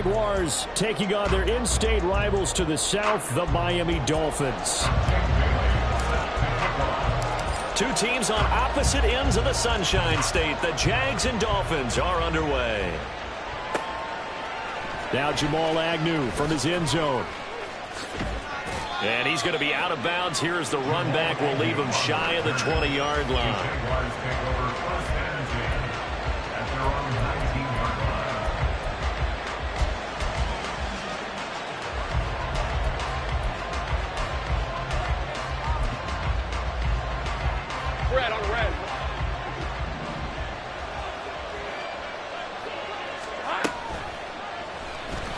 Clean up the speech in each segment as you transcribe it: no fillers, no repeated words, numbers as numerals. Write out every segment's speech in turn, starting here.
Jaguars taking on their in-state rivals to the south, the Miami Dolphins. Two teams on opposite ends of the Sunshine State. The Jags and Dolphins are underway. Now Jamal Agnew from his end zone. And he's going to be out of bounds. Here's the run back. Will leave him shy of the 20-yard line.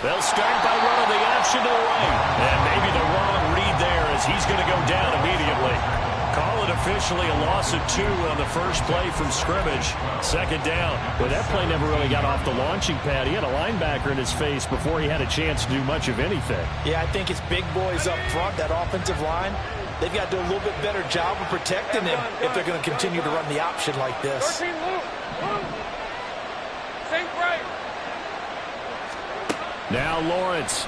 They'll start by running the option to the right. And maybe the wrong read there as he's going to go down immediately. Call it officially a loss of 2 on the first play from scrimmage. Second down. Well, that play never really got off the launching pad. He had a linebacker in his face before he had a chance to do much of anything. Yeah, I think it's big boys up front, that offensive line. They've got to do a little bit better job of protecting him if they're going to continue to run the option like this. Now Lawrence.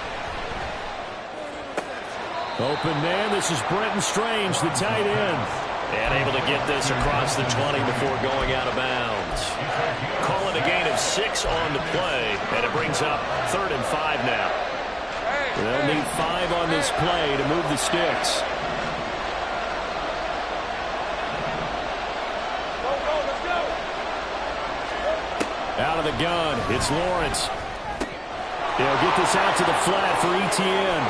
Open man. This is Brenton Strange, the tight end. And able to get this across the 20 before going out of bounds. Call it a gain of 6 on the play. And it brings up 3rd and 5 now. They'll need 5 on this play to move the sticks. Out of the gun. It's Lawrence. They'll get this out to the flat for Etienne.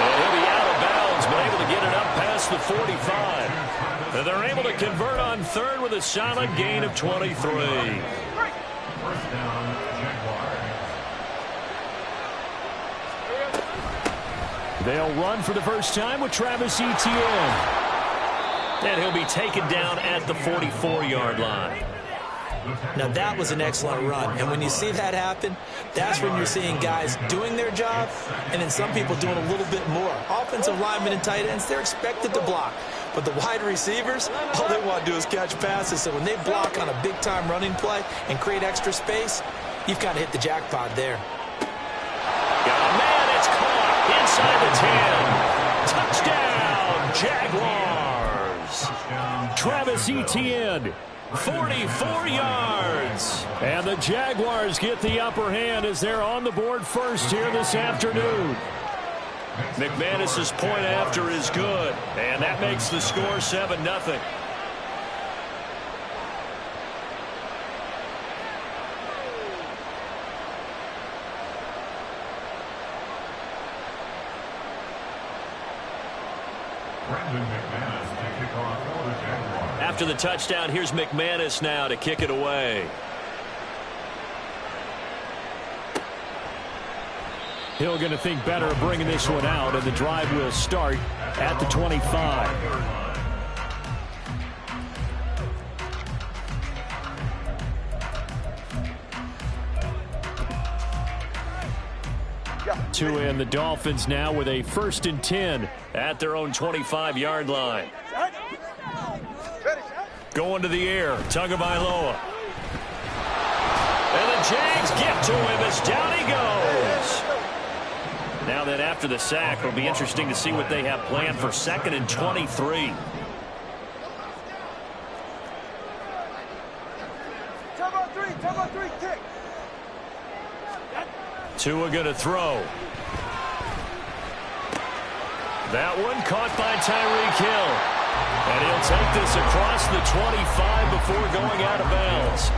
And he'll be out of bounds, but able to get it up past the 45. And they're able to convert on 3rd with a solid gain of 23. They'll run for the first time with Travis Etienne. And he'll be taken down at the 44-yard line. Now, that was an excellent run. And when you see that happen, that's when you're seeing guys doing their job and then some people doing a little bit more. Offensive linemen and tight ends, they're expected to block. But the wide receivers, all they want to do is catch passes. So when they block on a big-time running play and create extra space, you've kind of hit the jackpot there. Got a man, it's caught inside the 10. Touchdown, Jaguars. Travis Etienne. 44 yards. And the Jaguars get the upper hand as they're on the board first here this afternoon. McManus's point after is good. And that makes the score 7-0. After the touchdown, here's McManus now to kick it away. Hill going to think better of bringing this one out, and the drive will start at the 25. Two in the Dolphins now with a 1st and 10 at their own 25-yard line. Going to the air, Tagovailoa. And the Jags get to him as down he goes. Now that after the sack, it'll be interesting to see what they have planned for 2nd and 23. Tua going to throw. That one caught by Tyreek Hill. And he'll take this across the 25 before going out of bounds.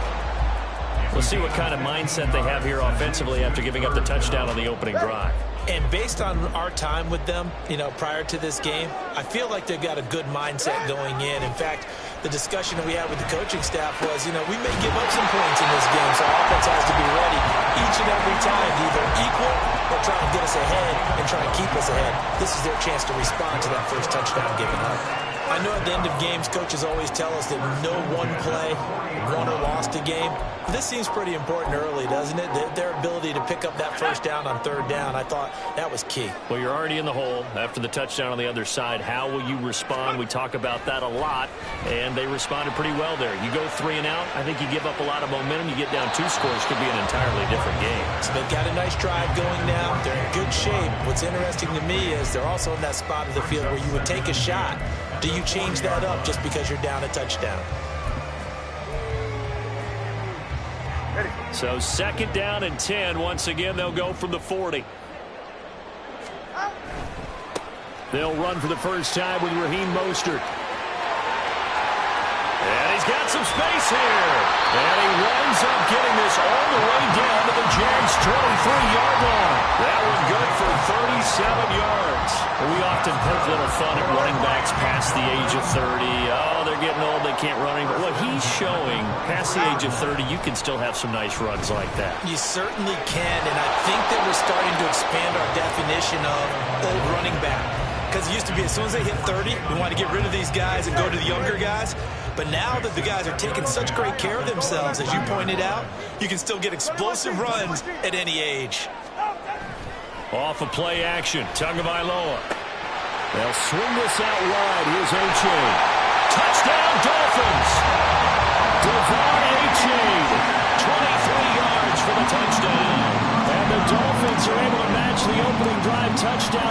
We'll see what kind of mindset they have here offensively after giving up the touchdown on the opening drive. And based on our time with them, prior to this game, I feel like they've got a good mindset going in. In fact, the discussion that we had with the coaching staff was, we may give up some points in this game, so our offense has to be ready each and every time to either equal or try and get us ahead and try and keep us ahead. This is their chance to respond to that first touchdown given up. I know at the end of games, coaches always tell us that no one play won or lost a game. This seems pretty important early, doesn't it? Their ability to pick up that first down on third down, I thought that was key. Well, you're already in the hole after the touchdown on the other side. How will you respond? We talk about that a lot, and they responded pretty well there. You go 3 and out, I think you give up a lot of momentum. You get down 2 scores, could be an entirely different game. So they've got a nice drive going now. They're in good shape. What's interesting to me is they're also in that spot of the field where you would take a shot. Do you change that up just because you're down a touchdown? So 2nd down and 10. Once again, they'll go from the 40. They'll run for the first time with Raheem Mostert. And he's got some space here. And he winds up getting this all the way down to the Jags' 23-yard line. That one good for 37 yards. We often poke a little fun at running backs past the age of 30. Oh, they're getting old, they can't run anymore. What he's showing, past the age of 30, you can still have some nice runs like that. You certainly can, and I think that we're starting to expand our definition of old running back. Because it used to be as soon as they hit 30, we wanted to get rid of these guys and go to the younger guys. But now that the guys are taking such great care of themselves, as you pointed out, you can still get explosive runs at any age. Off of play action, Tagovailoa. They'll swing this out wide. Here's Achane. Touchdown, Dolphins! Devon Achane, 23 yards for the touchdown. And the Dolphins are able to match the opening drive touchdown.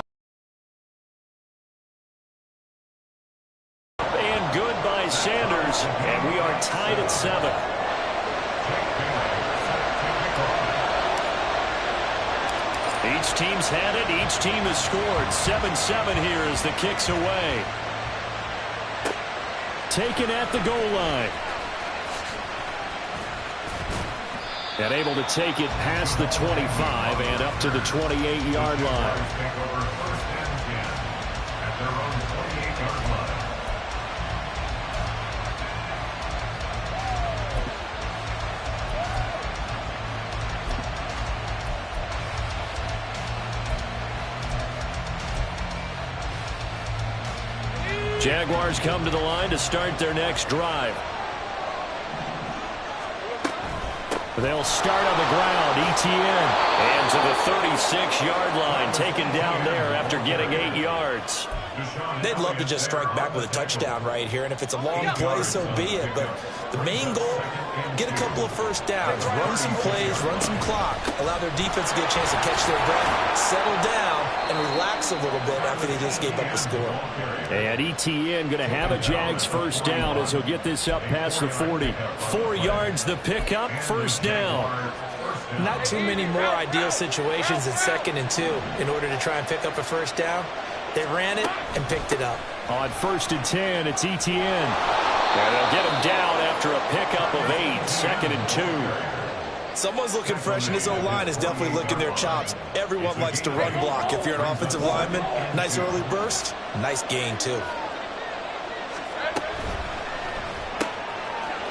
And good by Sanders, and we are tied at 7. Each team's had it. Each team has scored. 7-7 here as the kick's away. Taken at the goal line. And able to take it past the 25 and up to the 28-yard line. Jaguars come to the line to start their next drive. They'll start on the ground. Etienne. And to the 36-yard line. Taken down there after getting 8 yards. They'd love to just strike back with a touchdown right here. And if it's a long play, so be it. But the main goal, get a couple of first downs. Run some plays, run some clock. Allow their defense to get a chance to catch their breath, settle down, and relax a little bit after they just gave up a score. And Etienne going to have a Jags first down as he'll get this up past the 40. 4 yards the pickup, first down. Not too many more ideal situations in 2nd and 2 in order to try and pick up a first down. They ran it and picked it up. On 1st and 10, it's Etienne. And they'll get him down after a pickup of 8, 2nd and 2. Someone's looking fresh, and this O-line is definitely licking their chops. Everyone likes to run block. If you're an offensive lineman, nice early burst, nice gain, too.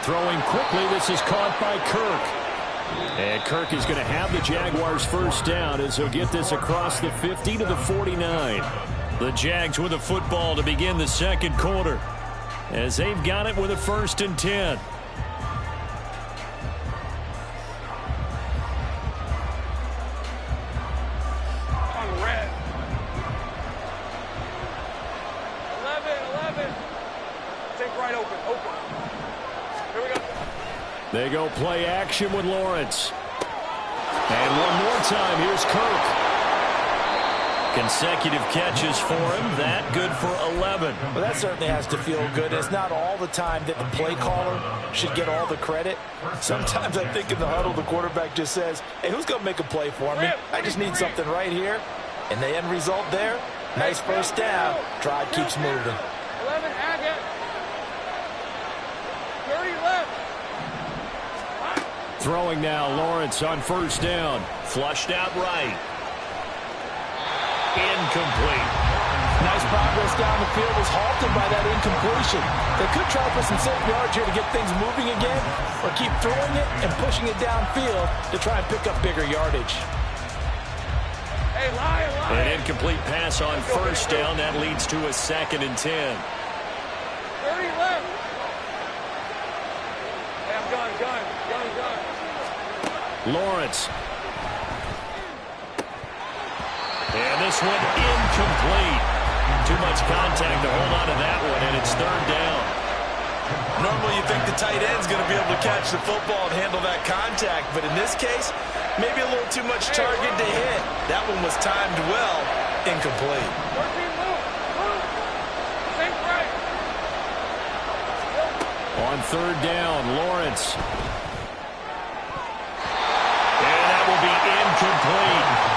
Throwing quickly, this is caught by Kirk. And Kirk is going to have the Jaguars first down as he'll get this across the 50 to the 49. The Jags with a football to begin the 2nd quarter as they've got it with a 1st and 10. On red. 11. Take right open. Here we go. They go play action with Lawrence. And one more time, here's Kirk. Consecutive catches for him. That good for 11. Well, that certainly has to feel good. It's not all the time that the play caller should get all the credit. Sometimes I think in the huddle, the quarterback just says, hey, who's going to make a play for me? I just need something right here. And the end result there, nice first down. Drive keeps moving. 11, Agate. 30 left. Throwing now, Lawrence on first down. Flushed out right. Incomplete. Nice progress down the field was halted by that incompletion. They could try for some safe yards here to get things moving again, or keep throwing it and pushing it downfield to try and pick up bigger yardage. Hey, lie. An incomplete pass on first down. That leads to a 2nd and 10. 30 left. Hey, I'm gun. Lawrence. And this one incomplete. Too much contact to hold on to that one, and it's third down. Normally you think the tight end's going to be able to catch the football and handle that contact, but in this case, maybe a little too much target to hit. That one was timed well, incomplete. 13, move. Think right. On third down, Lawrence. And that will be incomplete.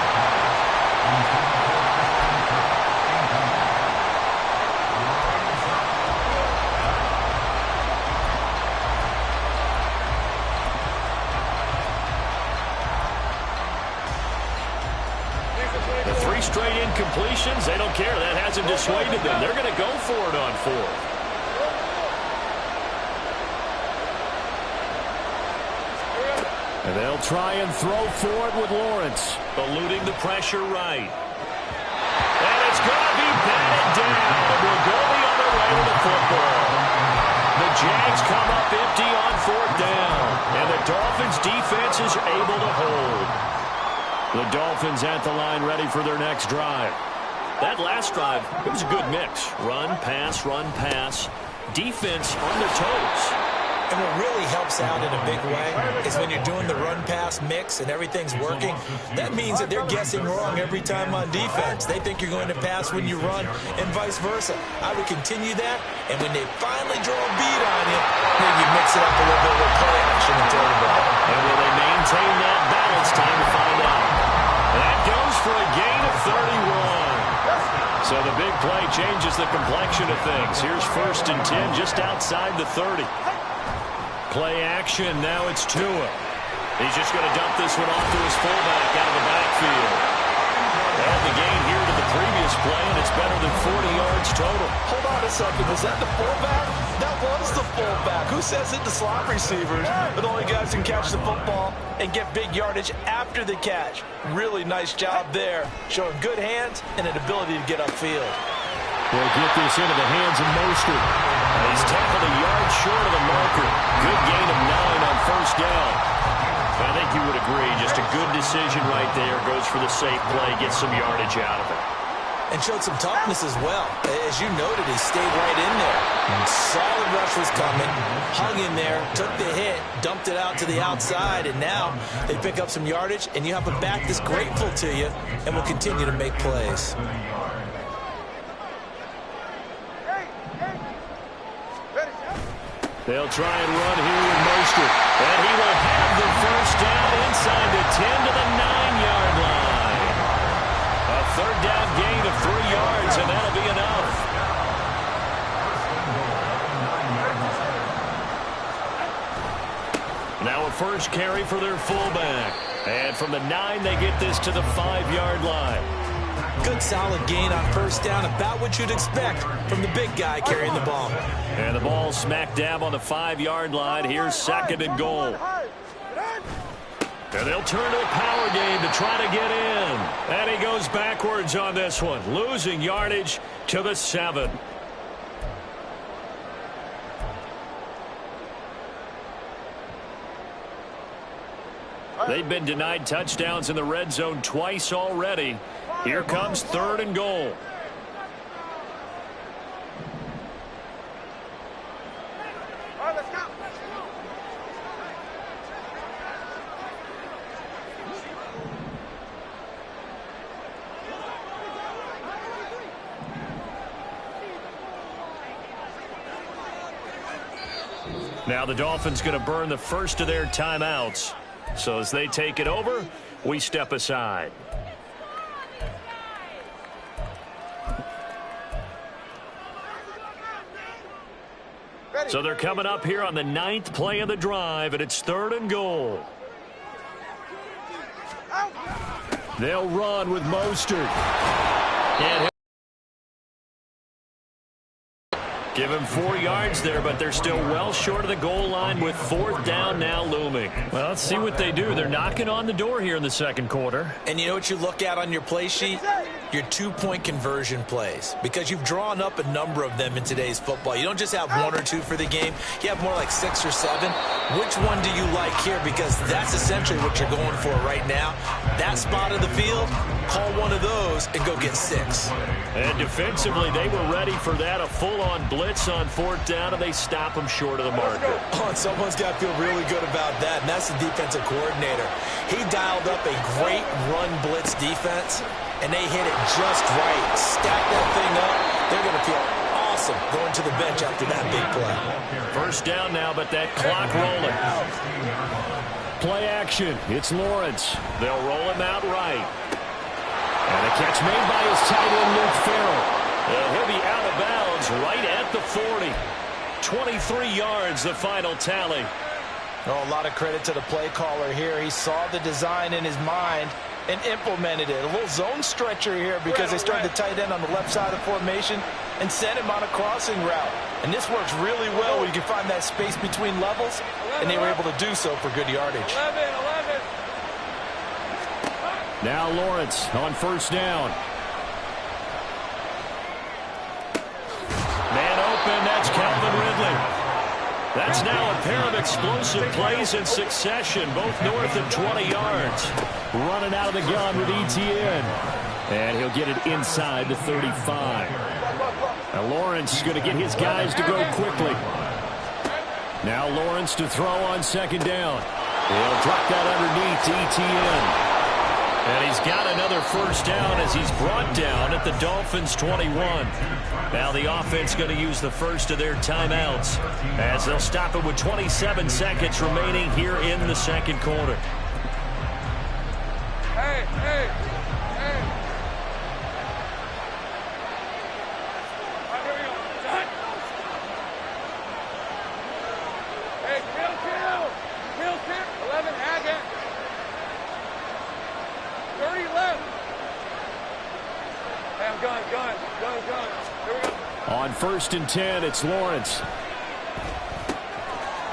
The 3 straight incompletions, they don't care. That hasn't dissuaded them. They're going to go for it on 4th. And they'll try and throw for it with Lawrence. Eluding the pressure right. And it's going to be batted down. We'll go the other way with the football. The Jags come up empty on 4th down. And the Dolphins defense is able to hold. The Dolphins at the line ready for their next drive. That last drive, it was a good mix. Run, pass. Defense on their toes. And what really helps out in a big way is when you're doing the run-pass mix and everything's working, that means that they're guessing wrong every time on defense. They think you're going to pass when you run and vice versa. I would continue that, and when they finally draw a beat on you, maybe mix it up a little bit with play action and throw the ball. And will they maintain that balance? Time to find out. That goes for a gain of 31. So the big play changes the complexion of things. Here's 1st and 10 just outside the 30. Play action, now it's Tua. He's just going to dump this one off to his fullback out of the backfield. And the gain here to the previous play, and it's better than 40 yards total. Hold on a second. Was that the fullback? That was the fullback. Who says it? The slot receivers. But only guys can catch the football and get big yardage after the catch. Really nice job there, showing good hands and an ability to get upfield. They'll get this into the hands of Mostert. He's tackled a yard short of the marker. Good gain of 9 on 1st down. I think you would agree, just a good decision right there. Goes for the safe play, gets some yardage out of it. And showed some toughness as well. As you noted, he stayed right in there. Solid rush was coming, hung in there, took the hit, dumped it out to the outside, and now they pick up some yardage, and you have a back that's grateful to you and will continue to make plays. They'll try and run here with Mostert. And he will have the 1st down inside the 10 to the 9-yard line. A 3rd down gain of 3 yards, and that'll be enough. Now a 1st carry for their fullback. And from the 9, they get this to the 5-yard line. Good solid gain on 1st down, about what you'd expect from the big guy carrying the ball. And the ball smack dab on the 5-yard line. Here's 2nd and goal. And they'll turn to a power game to try to get in. And he goes backwards on this one, losing yardage to the 7. They've been denied touchdowns in the red zone twice already. Here comes 3rd and goal. All right, let's go. Now the Dolphins going to burn the first of their timeouts. So as they take it over, we step aside. So they're coming up here on the 9th play of the drive, and it's 3rd and goal. They'll run with Mostert. And give him 4 yards there, but they're still well short of the goal line with 4th down now looming. Well, let's see what they do. They're knocking on the door here in the 2nd quarter. And you know what you look at on your play sheet? your two-point conversion plays, because you've drawn up a number of them in today's football. You don't just have one or two for the game. You have more like 6 or 7. Which one do you like here? Because that's essentially what you're going for right now. That spot of the field, call one of those and go get 6. And defensively, they were ready for that, a full-on blitz on 4th down, and they stop them short of the marker. Oh, and someone's got to feel really good about that, and that's the defensive coordinator. He dialed up a great run blitz defense, and they hit it just right. Stack that thing up. They're going to feel awesome going to the bench after that big play. 1st down now, but that clock rolling. Play action. It's Lawrence. They'll roll him out right. And a catch made by his tight end, Luke Farrell. He'll be out of bounds right at the 40. 23 yards, the final tally. Oh, a lot of credit to the play caller here. He saw the design in his mind and implemented it. A little zone stretcher here because they started the tight end on the left side of the formation and sent him on a crossing route. And this works really well when you can find that space between levels, and they were able to do so for good yardage. 11. Now Lawrence on 1st down. Man open, that's Calvin Ridley. That's now a pair of explosive plays in succession, both north of 20 yards. Running out of the gun with Etienne. And he'll get it inside the 35. Now Lawrence is going to get his guys to go quickly. Now Lawrence to throw on 2nd down. He'll drop that underneath to Etienne. And he's got another 1st down as he's brought down at the Dolphins' 21. Now the offense going to use the first of their timeouts as they'll stop it with 27 seconds remaining here in the 2nd quarter. Hey. All right, here we go. Done. Hey, kill. 11, Haggett. 30 left. Hey, I'm gun. Here we go. On 1st and 10, it's Lawrence.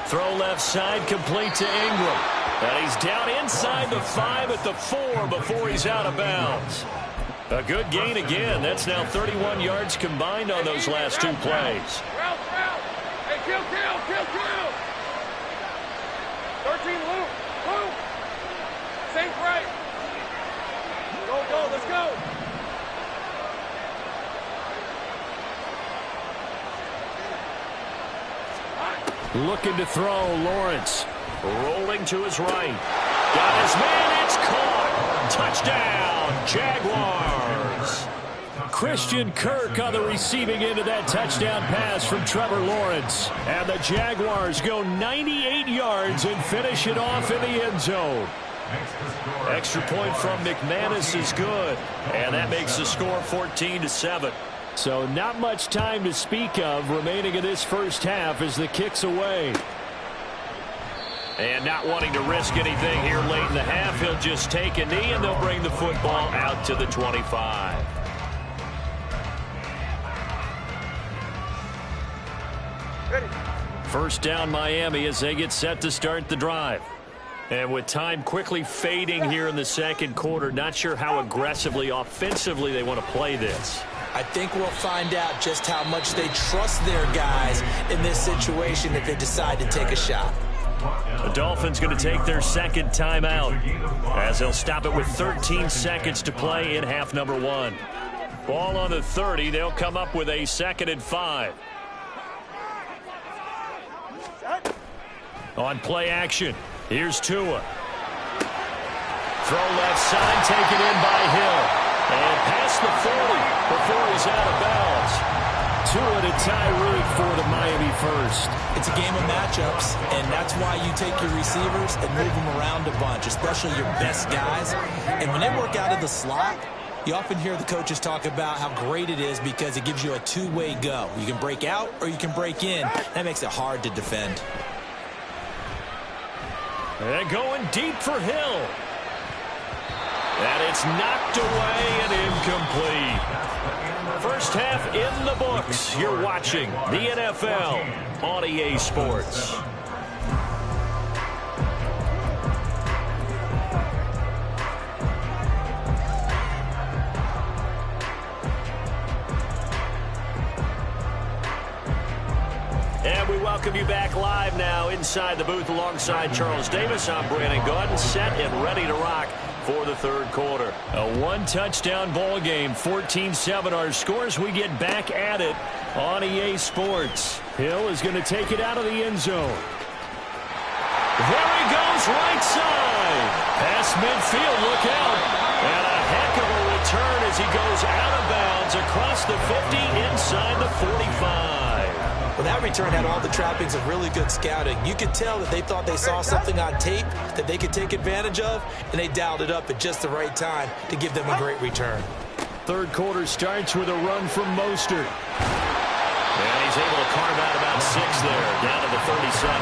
Throw left side, complete to Ingram. And he's down inside the 5 at the 4 before he's out of bounds. A good gain again. That's now 31 yards combined on those last 2 plays. Route. Hey, kill. 13, Luke. Safe right. Go, let's go. Looking to throw, Lawrence. Rolling to his right. Got his man, it's caught. Touchdown, Jaguars. Christian Kirk on the receiving end of that touchdown pass from Trevor Lawrence. And the Jaguars go 98 yards and finish it off in the end zone. Extra point from McManus is good. And that makes the score 14-7. So not much time to speak of remaining in this 1st half as the kick's away. And not wanting to risk anything here late in the half, he'll just take a knee and they'll bring the football out to the 25. Ready. 1st down Miami as they get set to start the drive. And with time quickly fading here in the 2nd quarter, not sure how aggressively, offensively they want to play this. I think we'll find out just how much they trust their guys in this situation if they decide to take a shot. The Dolphins going to take their 2nd timeout as they'll stop it with 13 seconds to play in half number 1. Ball on the 30. They'll come up with a 2nd and 5. On play action, here's Tua. Throw left side, taken in by Hill. And past the 40 before he's out of bounds. Tua to Tyreek for the Miami first. It's a game of matchups, and that's why you take your receivers and move them around a bunch, especially your best guys. And when they work out of the slot, you often hear the coaches talk about how great it is because it gives you a two-way go. You can break out or you can break in. That makes it hard to defend. And going deep for Hill. And it's knocked away and incomplete. First half in the books. You're watching the NFL on EA Sports. welcome you back live now inside the booth alongside Charles Davis. I'm Brandon Gaudin, set and ready to rock for the third quarter. A one-touchdown ball game, 14-7 our scores. We get back at it on EA Sports. Hill is going to take it out of the end zone. There he goes, right side. Past midfield, look out. And a heck of a return as he goes out of bounds across the 50 inside the 45. Well, that return had all the trappings of really good scouting. You could tell that they thought they saw something on tape that they could take advantage of, and they dialed it up at just the right time to give them a great return. Third quarter starts with a run from Mostert. And he's able to carve out about 6 there, down to the 37.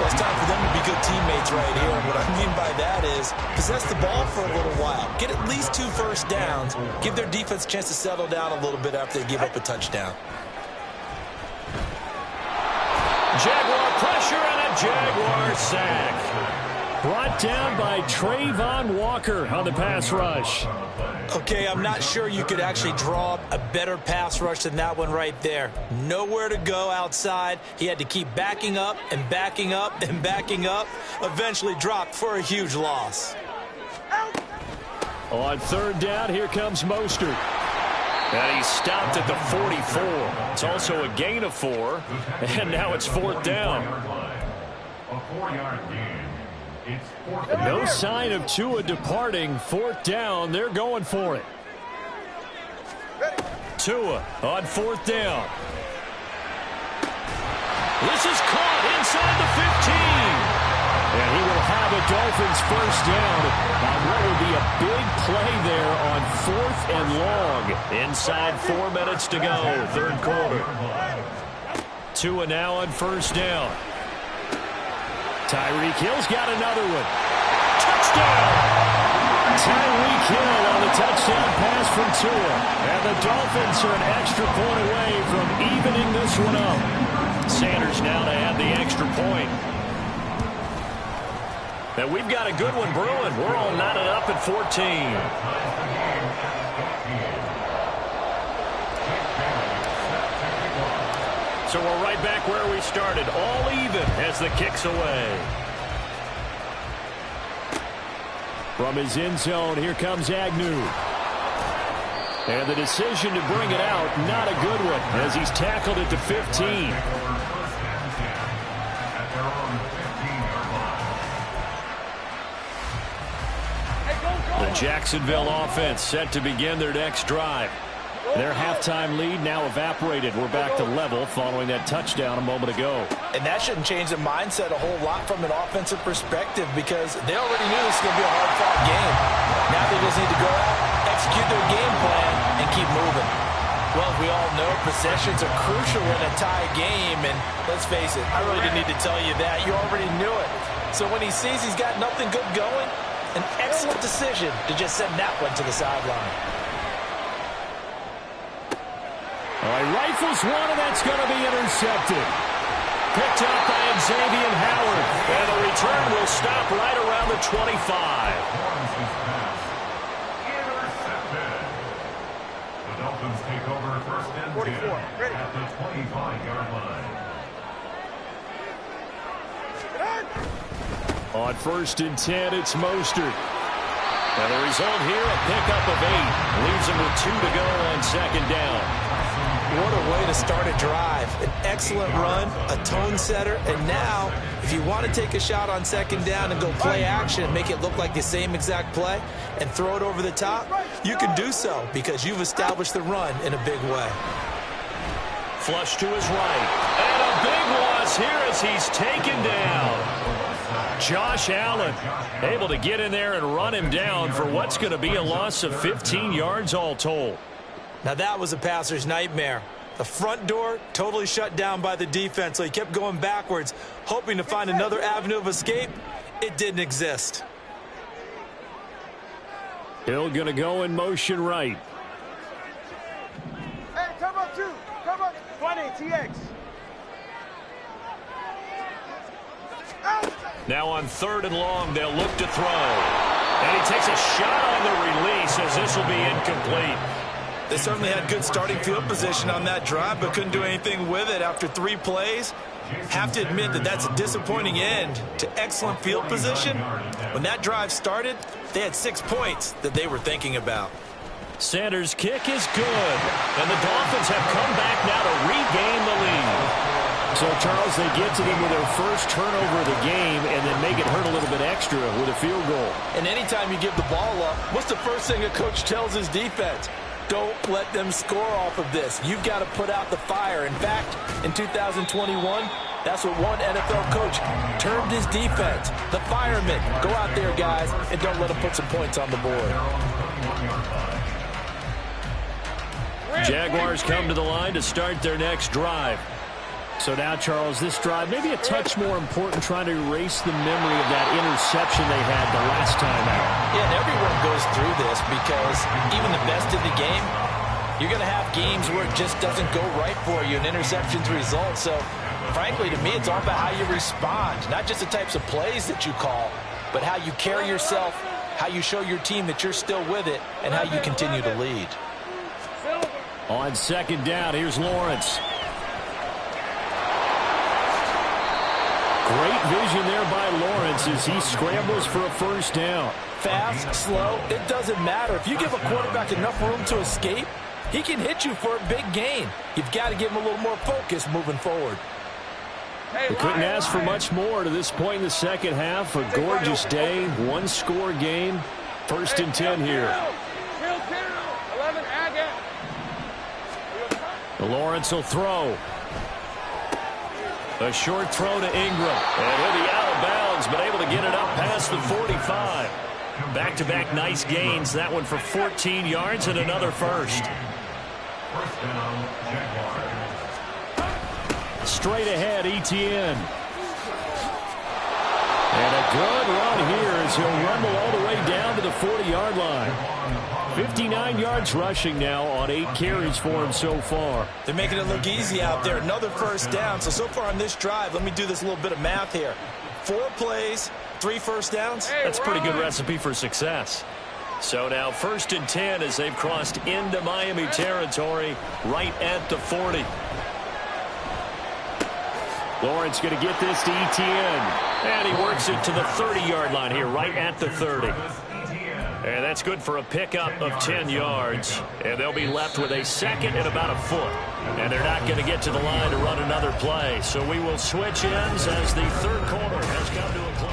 Well, it's time for them to be good teammates right here. And what I mean by that is possess the ball for a little while. Get at least 2 first downs. Give their defense a chance to settle down a little bit after they give up a touchdown. Jaguar pressure and a Jaguar sack. Brought down by Trayvon Walker on the pass rush. Okay, I'm not sure you could actually draw up a better pass rush than that one right there. Nowhere to go outside. He had to keep backing up and backing up and backing up. Eventually dropped for a huge loss. On third down, here comes Mostert. And he stopped at the 44. It's also a gain of 4. And now it's 4th down. A 4-yard gain. No sign of Tua departing. 4th down. They're going for it. Tua on 4th down. This is caught inside the 15. And he will have a Dolphins first down. Now, what will be a big play there on 4th and long? Inside 4 minutes to go, third quarter. Tua now on first down. Tyreek Hill's got another one. Touchdown! Tyreek Hill on the touchdown pass from Tua. And the Dolphins are an extra point away from evening this one up. Sanders now to add the extra point. And we've got a good one brewing. We're all knotted up at 14. So we're right back where we started, all even as the kick's away. From his end zone, here comes Agnew. And the decision to bring it out, not a good one, as he's tackled at the 15. The Jacksonville offense set to begin their next drive. Their halftime lead now evaporated. We're back to level following that touchdown a moment ago. And that shouldn't change the mindset a whole lot from an offensive perspective because they already knew this was going to be a hard-fought game. Now they just need to go out, execute their game plan, and keep moving. Well, we all know possessions are crucial in a tie game, and let's face it, I really didn't need to tell you that. You already knew it. So when he sees he's got nothing good going, an excellent decision to just send that one to the sideline. All right, rifles one, and that's going to be intercepted. Picked up by Xavier Howard. And the return will stop right around the 25. Intercepted. The Dolphins take over first and 10 at the 25-yard line. On first and 10, it's Mostert. And the result here, a pickup of 8. Leaves him with 2 to go on second down. What a way to start a drive. An excellent run, a tone setter, and now, if you want to take a shot on second down and go play action and make it look like the same exact play and throw it over the top, you can do so because you've established the run in a big way. Flush to his right. And a big loss here as he's taken down. Josh Allen able to get in there and run him down for what's going to be a loss of 15 yards all told. Now that was a passer's nightmare. The front door totally shut down by the defense, so he kept going backwards, hoping to find another avenue of escape. It didn't exist. Hill going to go in motion right. Hey, come up 2. Come up 20, TX. Now on third and long, they'll look to throw. And he takes a shot on the release as this will be incomplete. They certainly had good starting field position on that drive, but couldn't do anything with it after 3 plays. Have to admit that that's a disappointing end to excellent field position. When that drive started, they had 6 points that they were thinking about. Sanders' kick is good, and the Dolphins have come back now to regain the lead. So, Charles, they get to them with their first turnover of the game and then make it hurt a little bit extra with a field goal. And anytime you give the ball up, what's the first thing a coach tells his defense? Don't let them score off of this. You've got to put out the fire. In fact, in 2021, that's what one NFL coach termed his defense. The firemen. Go out there, guys, and don't let them put some points on the board. Jaguars come to the line to start their next drive. So now, Charles, this drive maybe a touch more important, trying to erase the memory of that interception they had the last time out. Yeah, and everyone goes through this because even the best in the game, you're going to have games where it just doesn't go right for you, and interceptions result. So, frankly, to me, it's all about how you respond, not just the types of plays that you call, but how you carry yourself, how you show your team that you're still with it, and how you continue to lead. On second down, here's Lawrence. Great vision there by Lawrence as he scrambles for a first down. Fast, slow, it doesn't matter. If you give a quarterback enough room to escape, he can hit you for a big gain. You've got to give him a little more focus moving forward. We couldn't ask for much more to this point in the second half. A gorgeous day, 1-score game. First and 10 here. Lawrence will throw. A short throw to Ingram. And he'll be out of bounds, but able to get it up past the 45. Back-to-back nice gains. That one for 14 yards and another first. Straight ahead, Etienne. And a good run here as he'll rumble all the way down to the 40-yard line. 59 yards rushing now on 8 carries for him so far. They're making it look easy out there. Another first down. So far on this drive, let me do this little bit of math here. 4 plays, 3 first downs. That's a pretty good recipe for success. So now first and 10 as they've crossed into Miami territory right at the 40. Lawrence going to get this to Etienne. And he works it to the 30-yard line here right at the 30. And that's good for a pickup of 10 yards. And they'll be left with a second and about a foot. And they're not going to get to the line to run another play. So we will switch ends as the third quarter has come to a close.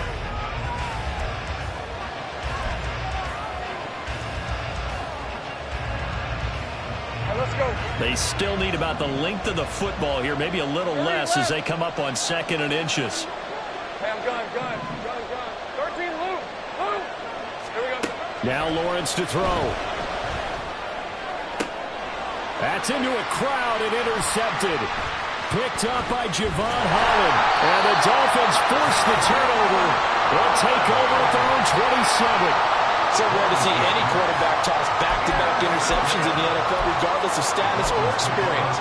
Let's go. They still need about the length of the football here, maybe a little less as they come up on 2nd and inches. Hey, I'm gun. 13, Lou. Here we go. Now Lawrence to throw. That's into a crowd and intercepted. Picked up by Javon Holland. And the Dolphins force the turnover. They'll take over at their own 27. So rare to see any quarterback toss back-to-back interceptions in the NFL, regardless of status or experience.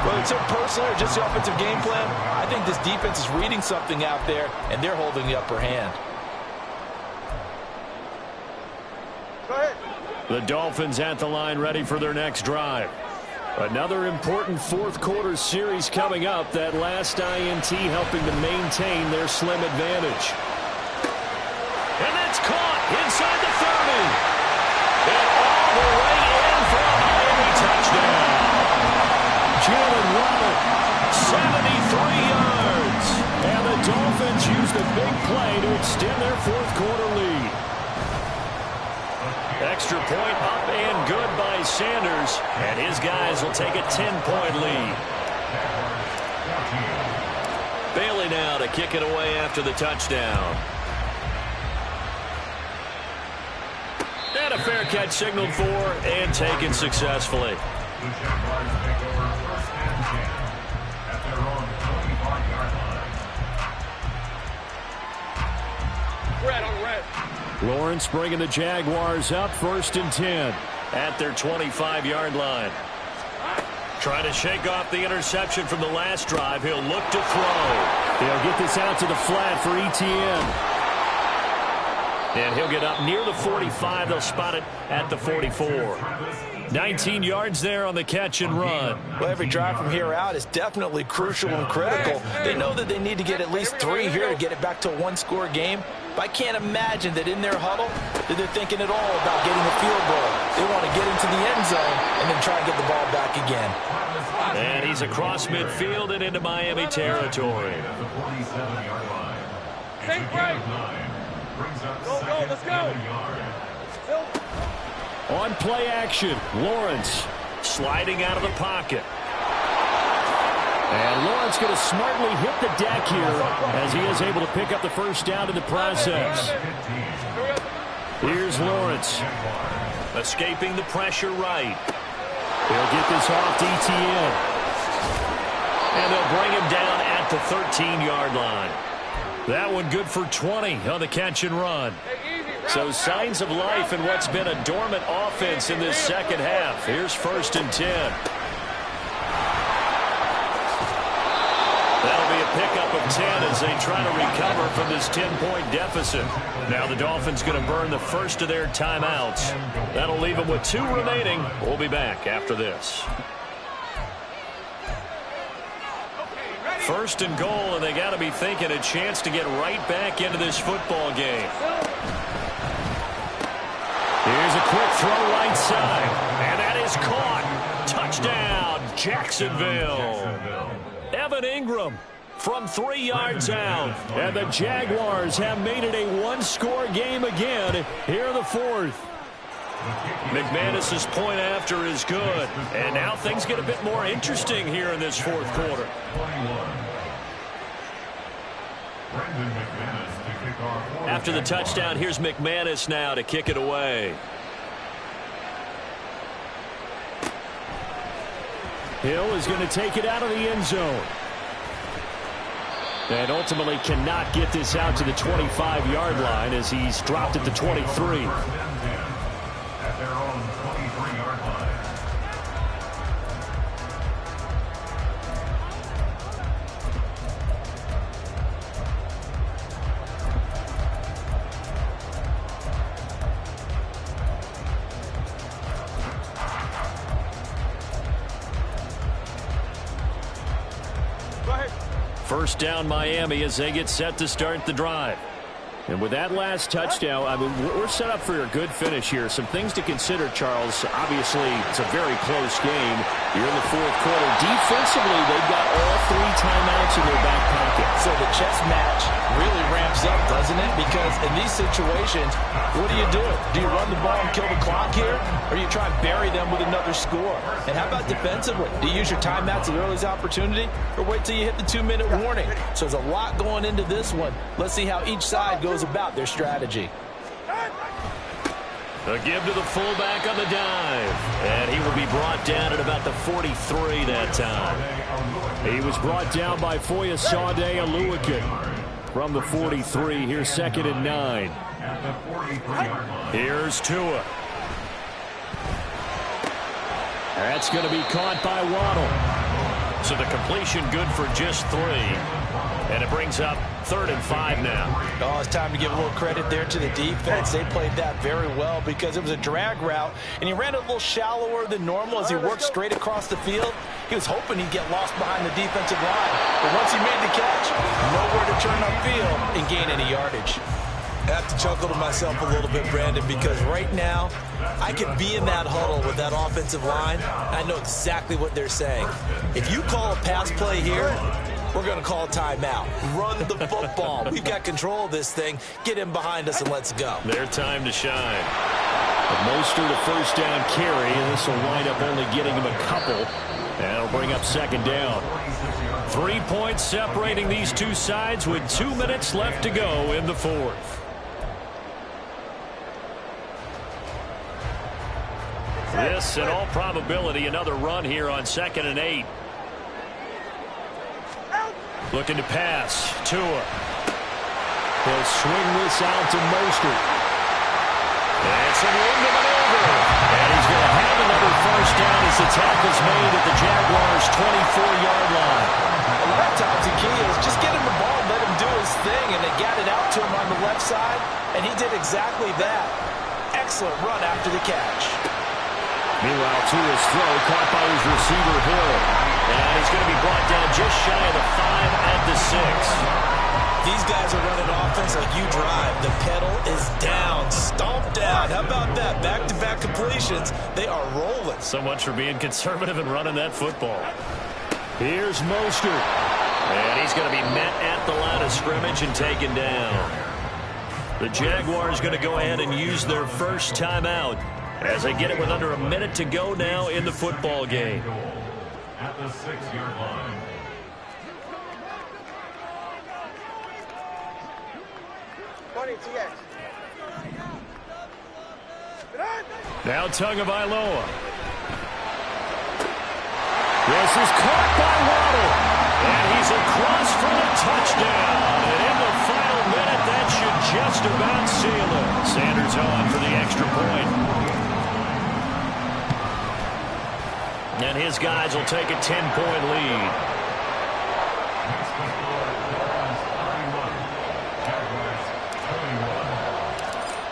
Whether it's personal or just the offensive game plan, I think this defense is reading something out there, and they're holding the upper hand. Go ahead. The Dolphins at the line ready for their next drive. Another important fourth quarter series coming up. That last INT helping to maintain their slim advantage. And that's caught inside the 30. And all the way in for a Miami touchdown. Jalen Waddle, 73 yards. And the Dolphins use the big play to extend their fourth quarter lead. Extra point up and good by Sanders. And his guys will take a 10-point lead. Bailey now to kick it away after the touchdown. And a fair catch signaled for and taken successfully. The Jaguars take over first and 10 at their own 25-yard line. Red on red. Lawrence bringing the Jaguars up first and 10 at their 25-yard line. Trying to shake off the interception from the last drive. He'll look to throw. They'll get this out to the flat for Etienne. And he'll get up near the 45. They'll spot it at the 44. 19 yards there on the catch and run. Well, every drive from here out is definitely crucial and critical. They know that they need to get at least 3 here to get it back to a one-score game. But I can't imagine that in their huddle that they're thinking at all about getting a field goal. They want to get into the end zone and then try and get the ball back again. And he's across midfield and into Miami territory. Think right. Go, let's go. On play action, Lawrence sliding out of the pocket. And Lawrence going to smartly hit the deck here as he is able to pick up the first down in the process. Here's Lawrence escaping the pressure right. He'll get this off to ETN. And they'll bring him down at the 13-yard line. That one good for 20 on the catch and run. So signs of life in what's been a dormant offense in this second half. Here's 1st and 10. That'll be a pickup of 10 as they try to recover from this 10-point deficit. Now the Dolphins going to burn the first of their timeouts. That'll leave them with 2 remaining. We'll be back after this. 1st and goal, and they got to be thinking a chance to get right back into this football game. Here's a quick throw right side, and that is caught. Touchdown, Jacksonville. Evan Ingram from 3 yards out, and the Jaguars have made it a one-score game again here in the 4th. McManus's point after is good, and now things get a bit more interesting here in this 4th quarter. After the touchdown, here's McManus now to kick it away. Hill is going to take it out of the end zone. And ultimately cannot get this out to the 25-yard line as he's dropped at the 23. At their own 23-yard line. First down Miami as they get set to start the drive. And with that last touchdown, I mean, we're set up for a good finish here. Some things to consider, Charles. Obviously, it's a very close game. You're in the 4th quarter. Defensively, they've got all 3 timeouts in their back pocket. So the chess match really ramps up, doesn't it? Because in these situations, what do? Do you run the ball and kill the clock here? Or you try and bury them with another score? And how about defensively? Do you use your timeouts at the earliest opportunity? Or wait till you hit the 2-minute warning? So there's a lot going into this one. Let's see how each side goes about their strategy. A give to the fullback on the dive. And he will be brought down at about the 43 that time. He was brought down by Foyesade Oluokun from the 43. Here's 2nd and 9. Here's Tua. That's going to be caught by Waddle. So the completion good for just 3. And it brings up 3rd and 5 now. Oh, it's time to give a little credit there to the defense. They played that very well because it was a drag route, and he ran it a little shallower than normal as he worked straight across the field. He was hoping he'd get lost behind the defensive line. But once he made the catch, nowhere to turn upfield and gain any yardage. I have to chuckle to myself a little bit, Brandon, because right now I could be in that huddle with that offensive line. I know exactly what they're saying. If you call a pass play here, we're going to call timeout. Run the football. We've got control of this thing. Get him behind us and let's go. Their time to shine. Mostert a first down carry, and this will wind up only getting him a couple. And it'll bring up 2nd down. 3 points separating these two sides with 2 minutes left to go in the 4th. This, in all probability, another run here on 2nd and 8. Looking to pass. Tua. He'll swing this out to Mostert. And some room to maneuver. And he's going to have another first down as the tackle's made at the Jaguars' 24-yard line. A lot of times the key is just get him the ball and let him do his thing, and they got it out to him on the left side, and he did exactly that. Excellent run after the catch. Meanwhile, Tua's throw caught by his receiver, Hill. And he's going to be brought down just shy of the 5 at the 6. These guys are running offense like you drive. The pedal is down, stomped down. How about that? Back-to-back completions. They are rolling. So much for being conservative and running that football. Here's Mostert. And he's going to be met at the line of scrimmage and taken down. The Jaguars going to go ahead and use their first timeout as they get it with under a minute to go now in the football game. At the 6-yard line. Now Tagovailoa. This is caught by Waddle. And he's across for the touchdown. And in the final minute, that should just about seal it. Sanders on for the extra point. And his guys will take a 10-point lead.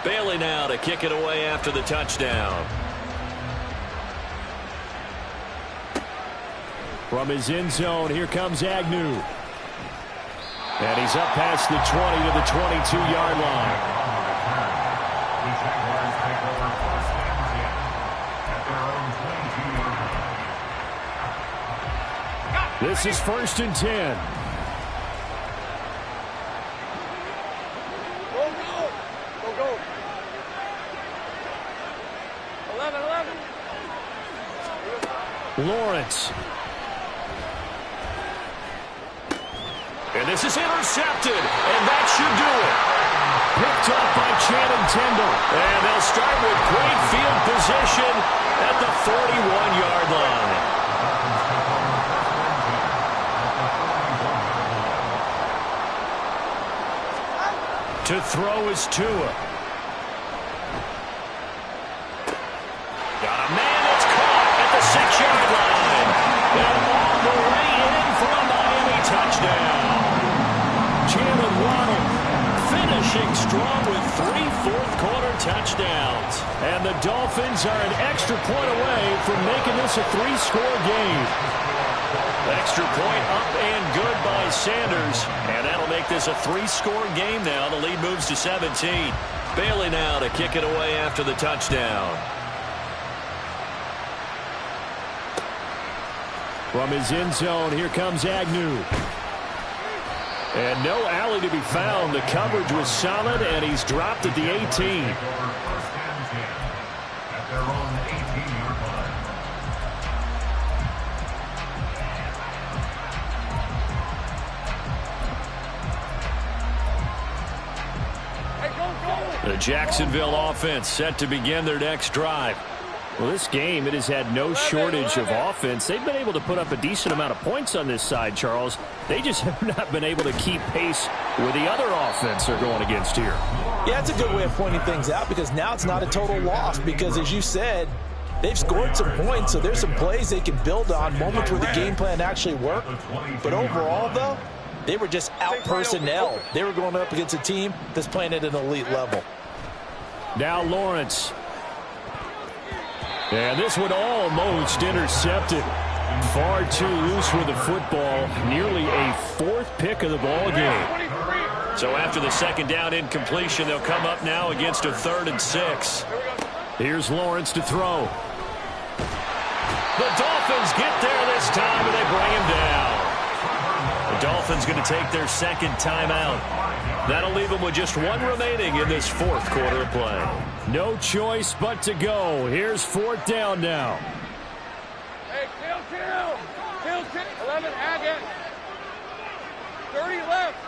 Bailey now to kick it away after the touchdown. From his end zone, here comes Agnew. And he's up past the 20 to the 22-yard line. The Jaguars take over first and 10 at their own 22-yard line. This is 1st and 10. Lawrence. And this is intercepted, and that should do it. Picked up by Channing Tindall. And they'll start with great field position at the 41-yard line. To throw is Tua. Got a man that's caught at the 6-yard line. And all the way in for a Miami touchdown. Jalen Waddle finishing strong with 3 fourth-quarter touchdowns. And the Dolphins are an extra point away from making this a 3-score game. Extra point up and good by Sanders. And that'll make this a 3-score game now. The lead moves to 17. Bailey now to kick it away after the touchdown. From his end zone, here comes Agnew. And no alley to be found. The coverage was solid, and he's dropped at the 18. First and 10 at their own 18-yard line. The Jacksonville offense set to begin their next drive. Well, this game, it has had no shortage of offense. They've been able to put up a decent amount of points on this side, Charles. They just have not been able to keep pace with the other offense they're going against here. Yeah, it's a good way of pointing things out because now it's not a total loss because, as you said, they've scored some points, so there's some plays they can build on, moments where the game plan actually worked. But overall, though, they were just out-personnel. They were going up against a team that's playing at an elite level. Now Lawrence. And this one almost intercepted. Far too loose with the football. Nearly a 4th pick of the ball game. So after the second down incompletion, they'll come up now against a 3rd and 6. Here's Lawrence to throw. The Dolphins get there this time, and they bring him down. The Dolphins going to take their second timeout. That'll leave them with just 1 remaining in this 4th quarter of play. No choice but to go. Here's 4th down now. Hey, kill. 11, Agate. 30 left.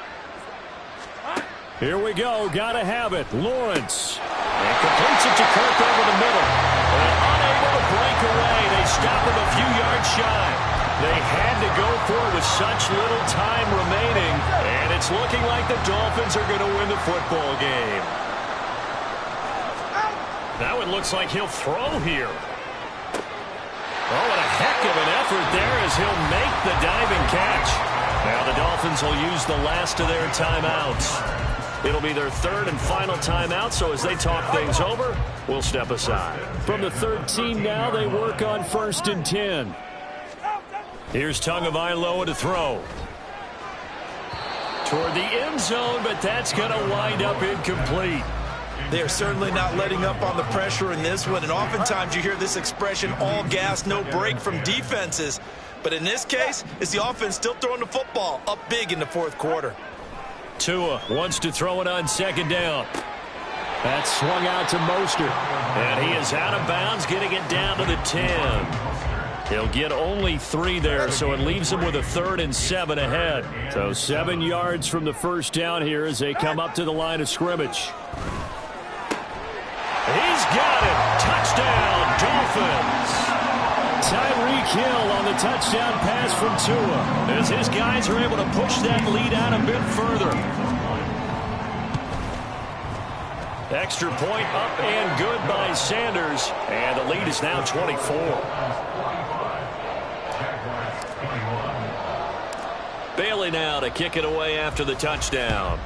Here we go. Got to have it. Lawrence. And completes it to Kirk over the middle. And unable to break away. They stop him a few yards shy. They had to go for it with such little time remaining. And it's looking like the Dolphins are going to win the football game. Now it looks like he'll throw here. Oh, what a heck of an effort there as he'll make the diving catch. Now the Dolphins will use the last of their timeouts. It'll be their third and final timeout, so as they talk things over, we'll step aside. From the 13 now, they work on 1st and 10. Here's Tagovailoa to throw. Toward the end zone, but that's going to wind up incomplete. They are certainly not letting up on the pressure in this one, and oftentimes you hear this expression, all gas, no break from defenses. But in this case, it's the offense still throwing the football up big in the fourth quarter. Tua wants to throw it on 2nd down. That's swung out to Mostert. And he is out of bounds, getting it down to the 10. He'll get only 3 there, so it leaves him with a 3rd and 7 ahead. So 7 yards from the first down here as they come up to the line of scrimmage. He's got it. Touchdown, Dolphins. Tyreek Hill on the touchdown pass from Tua, as his guys are able to push that lead out a bit further. Extra point up and good by Sanders, and the lead is now 24. Bailey now to kick it away after the touchdown.